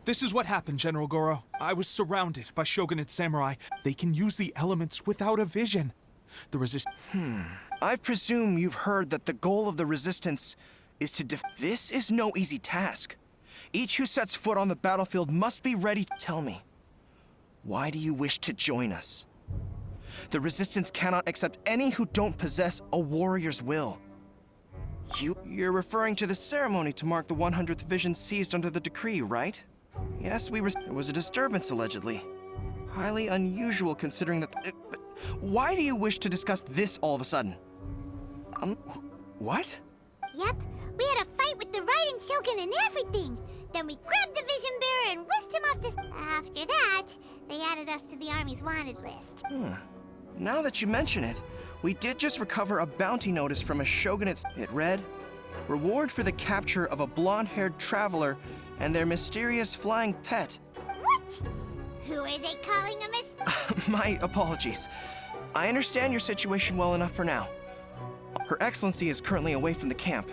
This is what happened, General Goro. I was surrounded by shogunate samurai. They can use the elements without a vision. The I presume you've heard that the goal of the Resistance is to This is no easy task. Each who sets foot on the battlefield must be ready. Tell me, why do you wish to join us? The Resistance cannot accept any who don't possess a warrior's will. You're referring to the ceremony to mark the 100th vision seized under the decree, right? Yes, there was a disturbance, allegedly. Highly unusual considering that... but why do you wish to discuss this all of a sudden? What? Yep, we had a fight with the Raiden Shogun and everything. Then we grabbed the Vision Bearer and whisked him off to... After that, they added us to the Army's wanted list. Now that you mention it, we did just recover a bounty notice from a shogunate. It read, "Reward for the capture of a blonde-haired traveler and their mysterious flying pet." What? Who are they calling a miss? My apologies. I understand your situation well enough for now. Her Excellency is currently away from the camp.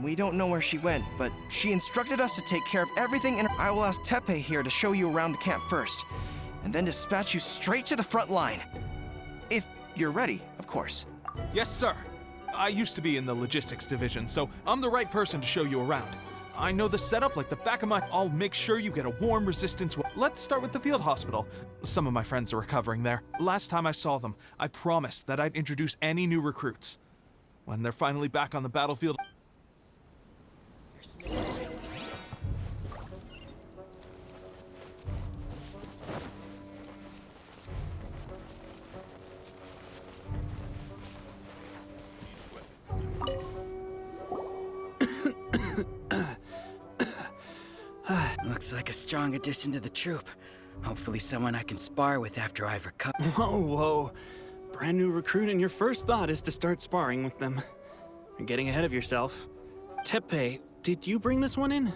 We don't know where she went, but she instructed us to take care of everything in her... I will ask Teppei here to show you around the camp first, and then dispatch you straight to the front line. If you're ready, of course. Yes, sir. I used to be in the logistics division, so I'm the right person to show you around. I know the setup like the back of my... I'll make sure you get a warm Resistance... Let's start with the field hospital. Some of my friends are recovering there. Last time I saw them, I promised that I'd introduce any new recruits. When they're finally back on the battlefield... Looks like a strong addition to the troop. Hopefully someone I can spar with after I've recovered. Whoa. Brand new recruit and your first thought is to start sparring with them. You're getting ahead of yourself. Teppei, did you bring this one in?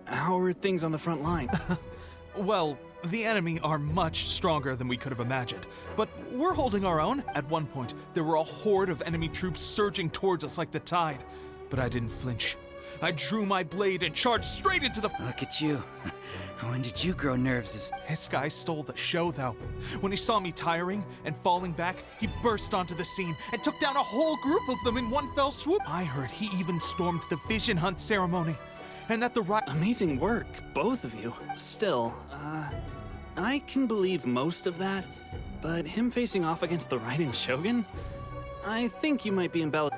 How are things on the front line? Well, the enemy are much stronger than we could have imagined, but we're holding our own. At one point, there were a horde of enemy troops surging towards us like the tide, but I didn't flinch. I drew my blade and charged straight into the... Look at you. When did you grow nerves of... This guy stole the show, though. When he saw me tiring and falling back, he burst onto the scene and took down a whole group of them in one fell swoop. I heard he even stormed the vision hunt ceremony, and that the Amazing work, both of you. Still, I can believe most of that, but him facing off against the Raiden Shogun? I think you might be embellished.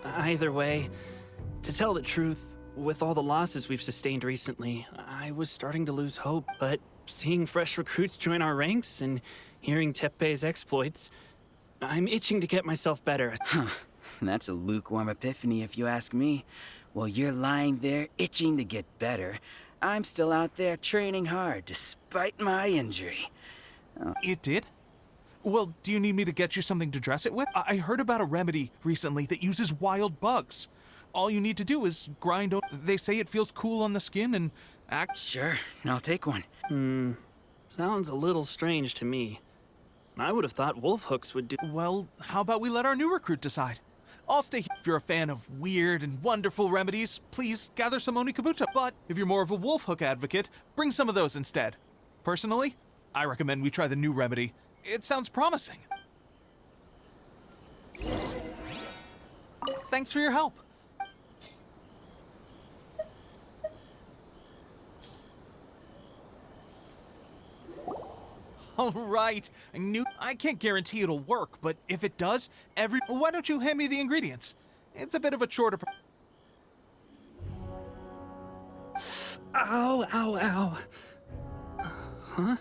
Either way, to tell the truth, with all the losses we've sustained recently, I was starting to lose hope, but seeing fresh recruits join our ranks and hearing Teppei's exploits, I'm itching to get myself better. That's a lukewarm epiphany if you ask me. While you're lying there itching to get better, I'm still out there training hard despite my injury. It did? Well, do you need me to get you something to dress it with? I heard about a remedy recently that uses wild bugs. All you need to do is grind... They say it feels cool on the skin and act... Sure, I'll take one. Sounds a little strange to me. I would have thought wolf hooks would do... Well, how about we let our new recruit decide? I'll stay here. If you're a fan of weird and wonderful remedies, please gather some Onikabuto. But if you're more of a wolf hook advocate, bring some of those instead. Personally, I recommend we try the new remedy. It sounds promising. Thanks for your help. All right, I can't guarantee it'll work, but if it does, why don't you hand me the ingredients? It's a bit of a chore to... Ow, ow, ow. Huh?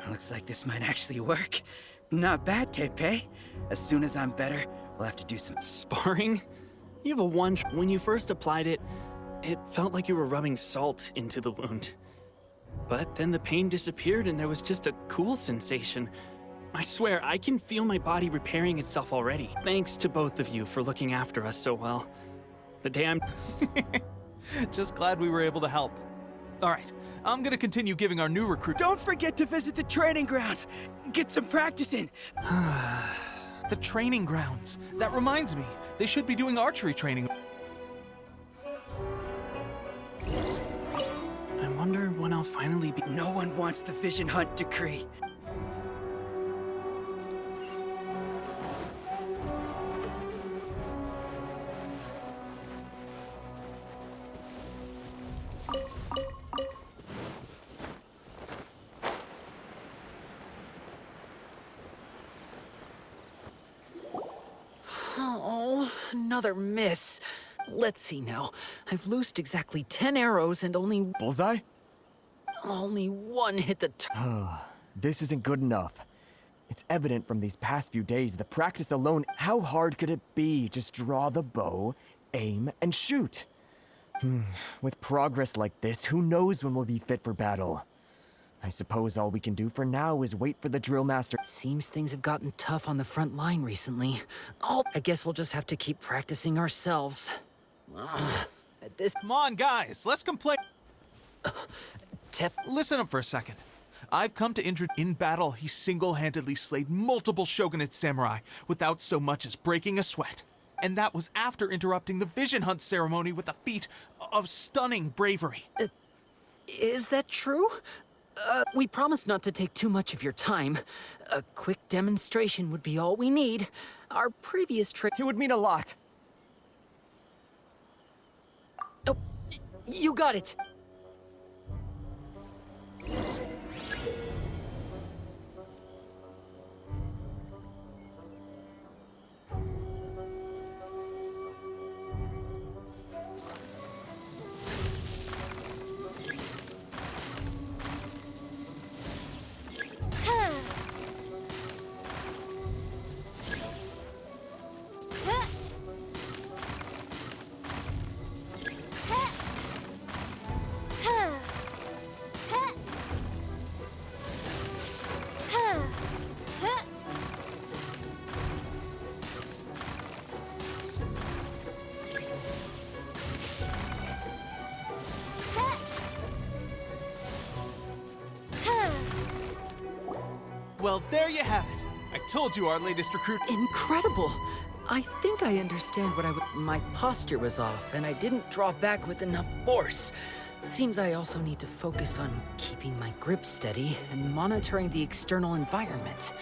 Looks like this might actually work. Not bad, Teppei. As soon as I'm better, we'll have to do some... Sparring? You have a one... When you first applied it, it felt like you were rubbing salt into the wound. But then the pain disappeared and there was just a cool sensation. I swear, I can feel my body repairing itself already. Thanks to both of you for looking after us so well. The day I'm... Just glad we were able to help. All right, I'm gonna continue giving our new recruit... Don't forget to visit the training grounds! Get some practice in! The training grounds. That reminds me, they should be doing archery training. wonder when I'll finally be. No one wants the Vision Hunt decree. Oh, another miss. Let's see now. I've loosed exactly 10 arrows and only Bullseye? one hit the This isn't good enough. It's evident from these past few days, the practice alone, how hard could it be? Just draw the bow, aim, and shoot. With progress like this, who knows when we'll be fit for battle? I suppose all we can do for now is wait for the drill master. Seems things have gotten tough on the front line recently. I guess we'll just have to keep practicing ourselves. At this Come on, guys, let's complain. tip, Listen up for a second. I've come to in battle, he single-handedly slayed multiple shogunate samurai without so much as breaking a sweat. And that was after interrupting the Vision Hunt ceremony with a feat of stunning bravery. is that true? We promised not to take too much of your time. A quick demonstration would be all we need. Our previous trick. It would mean a lot. Oh, you got it. Well, there you have it. I told you our latest recruit. Incredible! I think I understand what my posture was off, and I didn't draw back with enough force. Seems I also need to focus on keeping my grip steady and monitoring the external environment.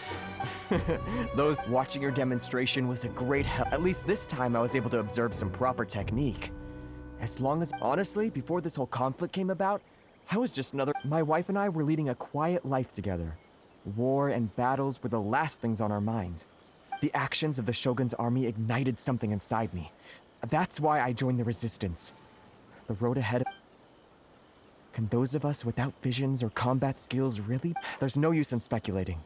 Watching your demonstration was a great help. At least this time I was able to observe some proper technique. Honestly, before this whole conflict came about, I was just my wife and I were leading a quiet life together. War and battles were the last things on our mind. The actions of the Shogun's army ignited something inside me. That's why I joined the Resistance. The road ahead. Can those of us without visions or combat skills really? There's no use in speculating.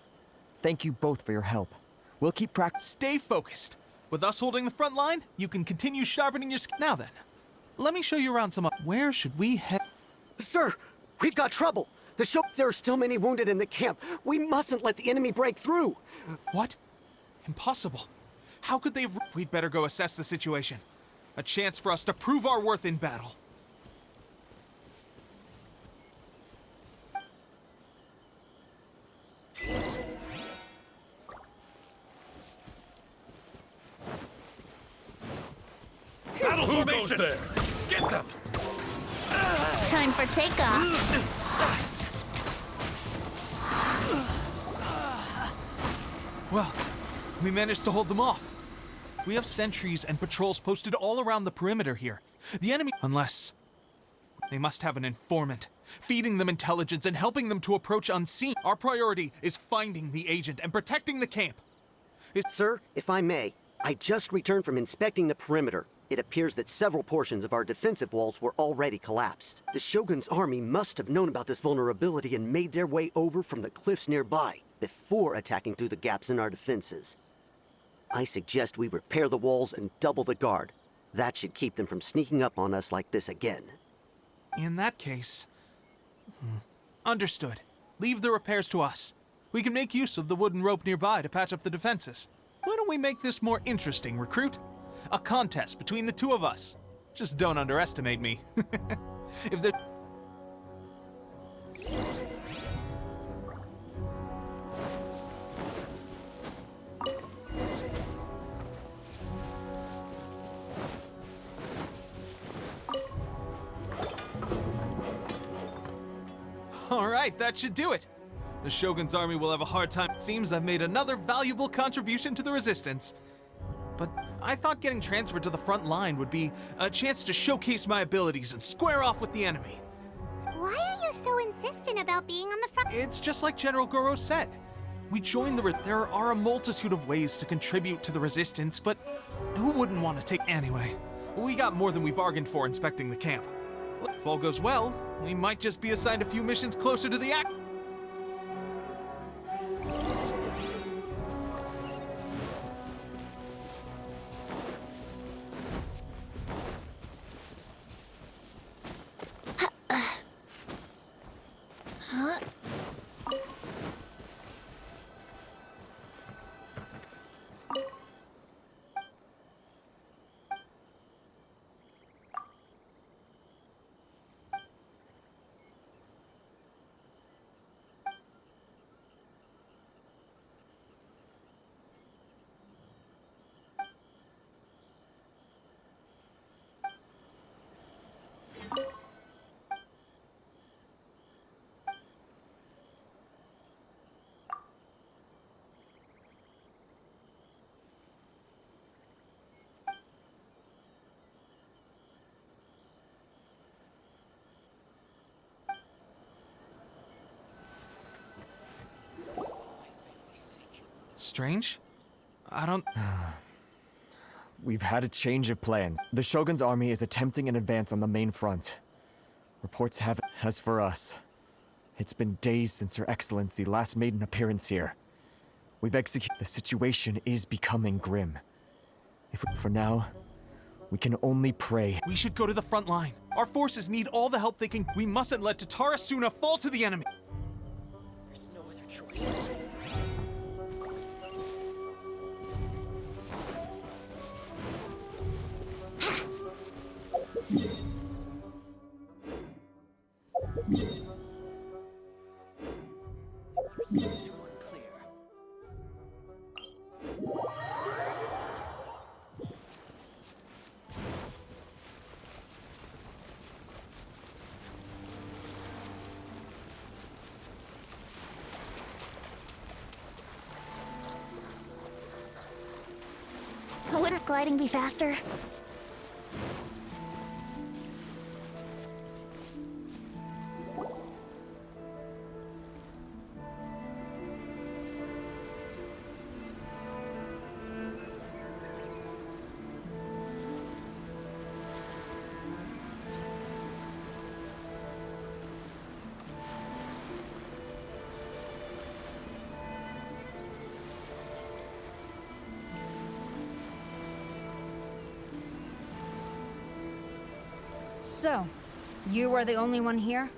Thank you both for your help. We'll keep Stay focused. With us holding the front line, you can continue sharpening your Now then, let me show you around some. Where should we head? Sir, we've got trouble. There are still many wounded in the camp. We mustn't let the enemy break through. What? Impossible. How could they? We'd better go assess the situation. A chance for us to prove our worth in battle. Battle formation! There? Get them! Time for takeoff. Well, we managed to hold them off. We have sentries and patrols posted all around the perimeter here. The enemy, unless they must have an informant, feeding them intelligence and helping them to approach unseen. Our priority is finding the agent and protecting the camp. Sir, if I may, I just returned from inspecting the perimeter. It appears that several portions of our defensive walls were already collapsed. The Shogun's army must have known about this vulnerability and made their way over from the cliffs nearby before attacking through the gaps in our defenses. I suggest we repair the walls and double the guard. That should keep them from sneaking up on us like this again. In that case... Understood. Leave the repairs to us. We can make use of the wooden rope nearby to patch up the defenses. Why don't we make this more interesting, recruit? A contest between the two of us. Just don't underestimate me. If the... right, that should do it. The Shogun's army will have a hard time. It seems I've made another valuable contribution to the Resistance. But I thought getting transferred to the front line would be a chance to showcase my abilities and square off with the enemy. Why are you so insistent about being on the front? It's just like General Goro said. We joined there are a multitude of ways to contribute to the Resistance, but who wouldn't want to take anyway? We got more than we bargained for inspecting the camp. If all goes well, we might just be assigned a few missions closer to the act. Strange? I don't... We've had a change of plans. The Shogun's army is attempting an advance on the main front. Reports have it. As for us, it's been days since Her Excellency last made an appearance here. We've executed. The situation is becoming grim. For now, we can only pray. We should go to the front line. Our forces need all the help they can. We mustn't let Tatarasuna fall to the enemy. There's no other choice. Wouldn't gliding be faster? So, you are the only one here?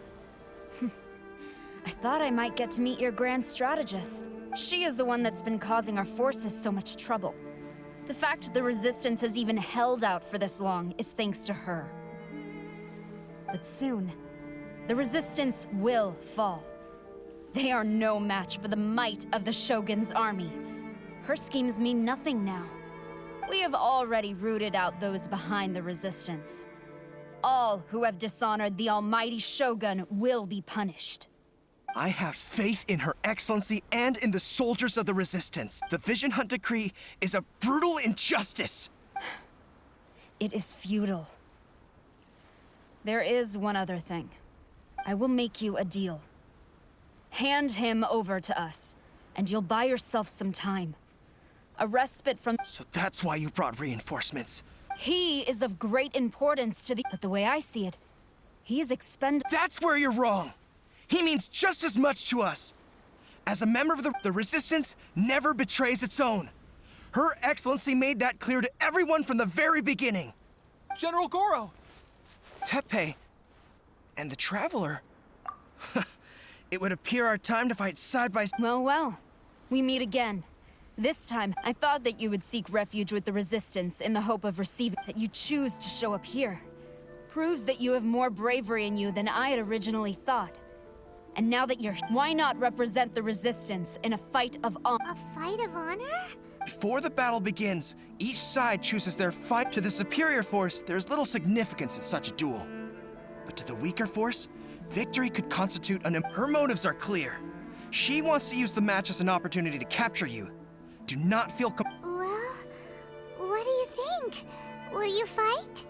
I thought I might get to meet your grand strategist. She is the one that's been causing our forces so much trouble. The fact the Resistance has even held out for this long is thanks to her. But soon, the Resistance will fall. They are no match for the might of the Shogun's army. Her schemes mean nothing now. We have already rooted out those behind the Resistance. All who have dishonored the almighty Shogun will be punished. I have faith in Her Excellency and in the soldiers of the Resistance. The Vision Hunt Decree is a brutal injustice. It is futile. There is one other thing. I will make you a deal. Hand him over to us, and you'll buy yourself some time. A respite from— So that's why you brought reinforcements. He is of great importance to the— But the way I see it, he is expendable. That's where you're wrong. He means just as much to us. As a member of the Resistance never betrays its own. Her Excellency made that clear to everyone from the very beginning. General Goro! Teppei and the Traveler. It would appear our time to fight side by side. Well, well. We meet again. This time, I thought that you would seek refuge with the Resistance in the hope of receiving— That you choose to show up here proves that you have more bravery in you than I had originally thought. And now that you're— Why not represent the Resistance in a fight of honor? A fight of honor? Before the battle begins, each side chooses their fight. To the superior force, there's little significance in such a duel. But to the weaker force, victory could constitute her motives are clear. She wants to use the match as an opportunity to capture you. Do not feel Well, what do you think? Will you fight?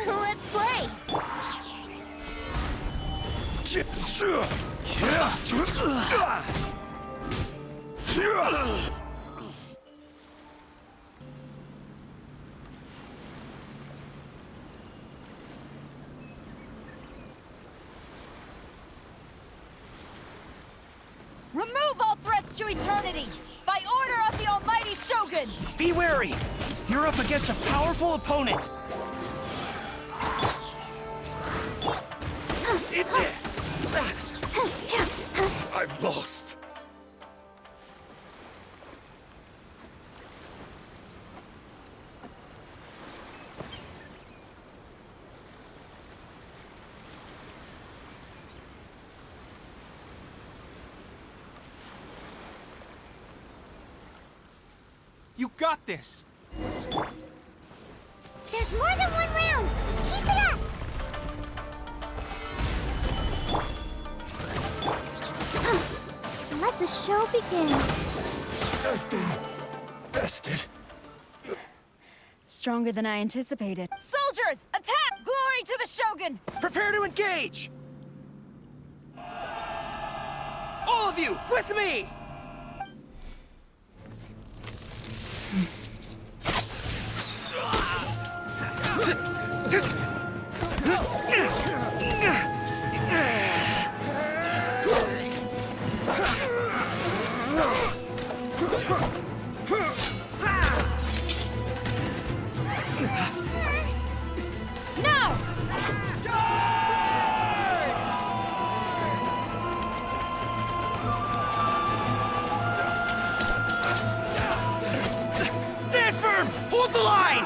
Let's play! Remove all threats to eternity! By order of the Almighty Shogun! Be wary! You're up against a powerful opponent! It's it! I've lost. You got this! There's more than one round! Keep it up! Let the show begin. I've been bested. Stronger than I anticipated. Soldiers, attack! Glory to the Shogun! Prepare to engage! All of you, with me! Stand firm! Hold the line!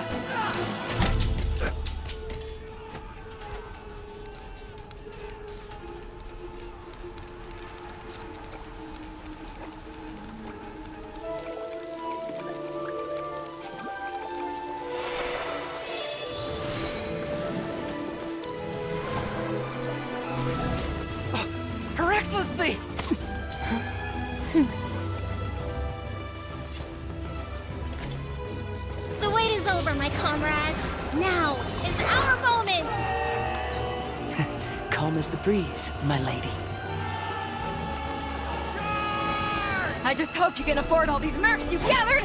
Her Excellency! The wait is over, my comrades. Now is our moment! Calm as the breeze, my lady. I just hope you can afford all these mercs you've gathered!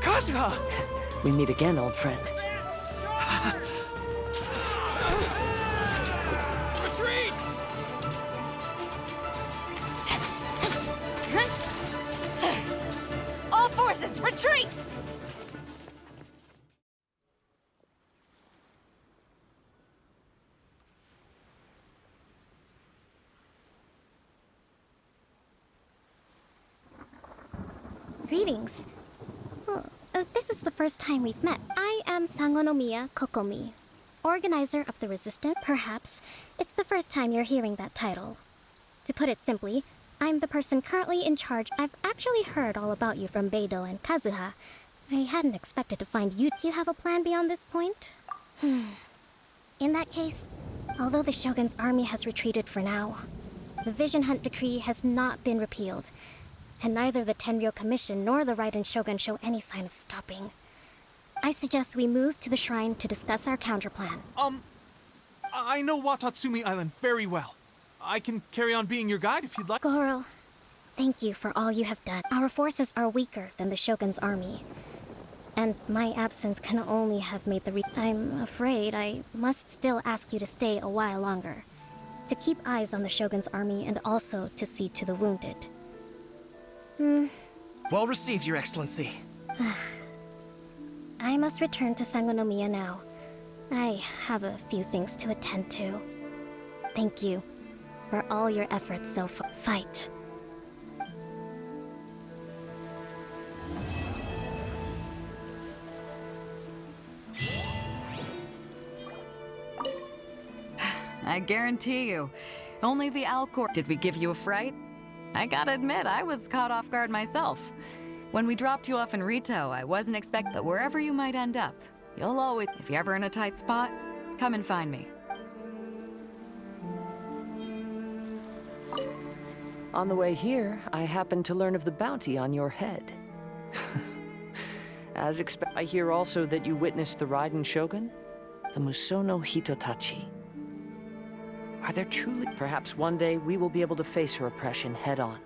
Kazuha! We meet again, old friend. Retreat! All forces, retreat! Greetings. Well, this is the first time we've met. I am Sangonomiya Kokomi, organizer of the Resistance. Perhaps it's the first time you're hearing that title. To put it simply, I'm the person currently in charge. I've actually heard all about you from Beidou and Kazuha. I hadn't expected to find you. Do you have a plan beyond this point? In that case, although the Shogun's army has retreated for now, the Vision Hunt Decree has not been repealed, and neither the Tenryo Commission nor the Raiden Shogun show any sign of stopping. I suggest we move to the shrine to discuss our counterplan. I know Watatsumi Island very well. I can carry on being your guide if you'd like. Goro, thank you for all you have done. Our forces are weaker than the Shogun's army, and my absence can only have made the I'm afraid I must still ask you to stay a while longer, to keep eyes on the Shogun's army and also to see to the wounded. Well received, Your Excellency. I must return to Sangonomiya now. I have a few things to attend to. Thank you for all your efforts so far. Fight. I guarantee you, only the Alcor. Did we give you a fright? I gotta admit, I was caught off guard myself. When we dropped you off in Rito, I wasn't expecting that wherever you might end up, you'll always, if you're ever in a tight spot, come and find me. On the way here, I happened to learn of the bounty on your head. As expected, I hear also that you witnessed the Raiden Shogun, the Musono Hitotachi. Are there truly? Perhaps one day we will be able to face her oppression head on.